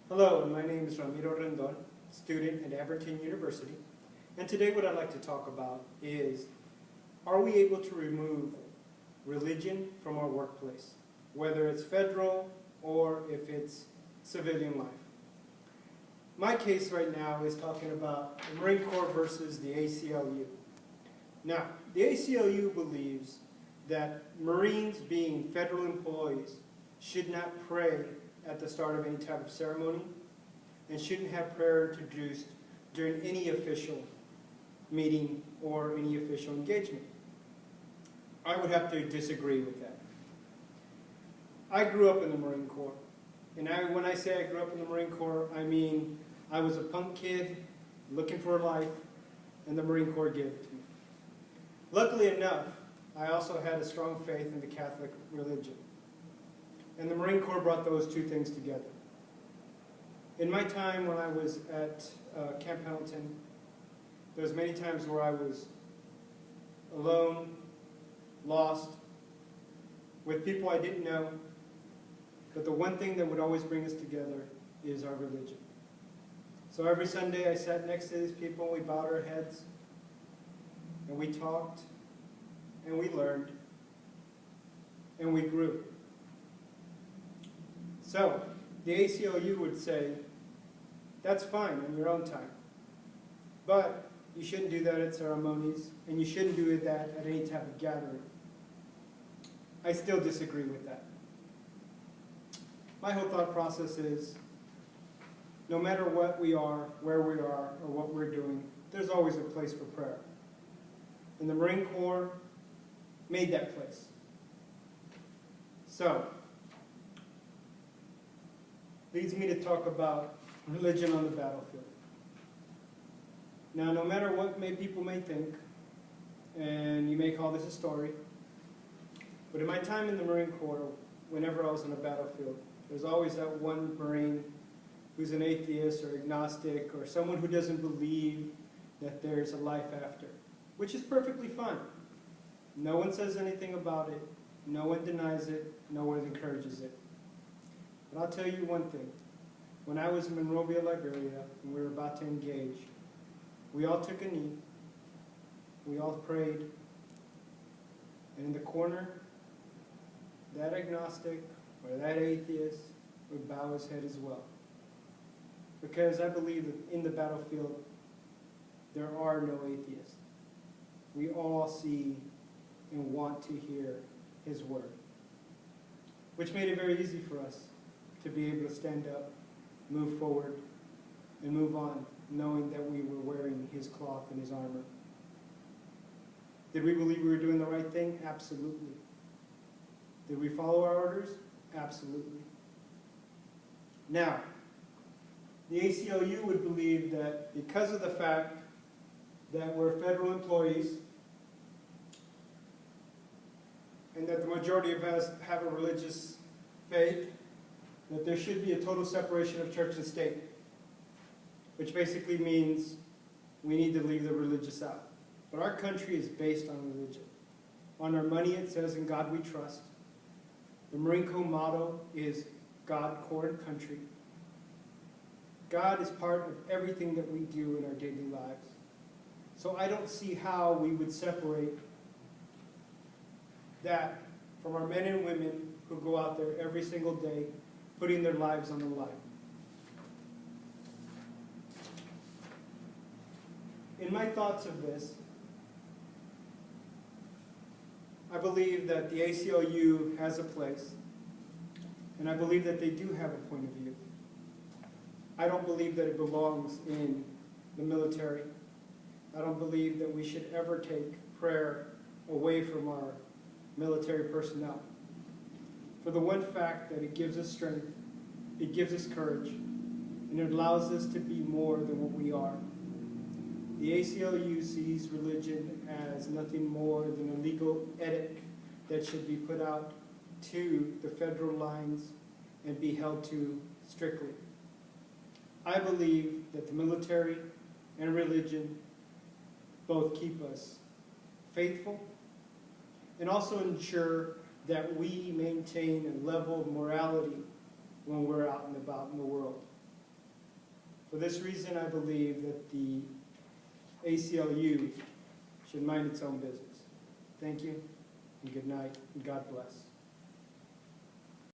Hello, my name is Ramiro Rendon, student at Amberton University, and today what I'd like to talk about is, are we able to remove religion from our workplace, whether it's federal or if it's civilian life? My case right now is talking about the Marine Corps versus the ACLU. Now, the ACLU believes that Marines, being federal employees, should not pray at the start of any type of ceremony and shouldn't have prayer introduced during any official meeting or any official engagement. I would have to disagree with that. I grew up in the Marine Corps, and when I say I grew up in the Marine Corps, I mean I was a punk kid looking for life, and the Marine Corps gave it to me. Luckily enough, I also had a strong faith in the Catholic religion. And the Marine Corps brought those two things together. In my time when I was at Camp Pendleton, there was many times where I was alone, lost, with people I didn't know, but the one thing that would always bring us together is our religion. So every Sunday I sat next to these people, we bowed our heads, and we talked, and we learned, and we grew. So, the ACLU would say, that's fine on your own time, but you shouldn't do that at ceremonies, and you shouldn't do that at any type of gathering. I still disagree with that. My whole thought process is, no matter what we are, where we are, or what we're doing, there's always a place for prayer. And the Marine Corps made that place. So, leads me to talk about religion on the battlefield. Now, no matter what people may think, and you may call this a story, but in my time in the Marine Corps, whenever I was on a battlefield, there's always that one Marine who's an atheist or agnostic or someone who doesn't believe that there's a life after, which is perfectly fine. No one says anything about it, no one denies it, no one encourages it. But I'll tell you one thing. When I was in Monrovia, Liberia, and we were about to engage, we all took a knee, we all prayed, and in the corner, that agnostic or that atheist would bow his head as well. Because I believe that in the battlefield, there are no atheists. We all see and want to hear his word, which made it very easy for us to be able to stand up, move forward, and move on, knowing that we were wearing his cloth and his armor. Did we believe we were doing the right thing? Absolutely. Did we follow our orders? Absolutely. Now, the ACLU would believe that because of the fact that we're federal employees and that the majority of us have a religious faith, that there should be a total separation of church and state, which basically means we need to leave the religious out. But our country is based on religion. On our money it says, "In God we trust." The Marine Corps motto is God, Corps, and Country. God is part of everything that we do in our daily lives. So I don't see how we would separate that from our men and women who go out there every single day putting their lives on the line. In my thoughts of this, I believe that the ACLU has a place, and I believe that they do have a point of view. I don't believe that it belongs in the military. I don't believe that we should ever take prayer away from our military personnel. For the one fact that it gives us strength, it gives us courage, and it allows us to be more than what we are. The ACLU sees religion as nothing more than a legal edict that should be put out to the federal lines and be held to strictly. I believe that the military and religion both keep us faithful and also ensure that we maintain a level of morality when we're out and about in the world. For this reason, I believe that the ACLU should mind its own business. Thank you, and good night, and God bless.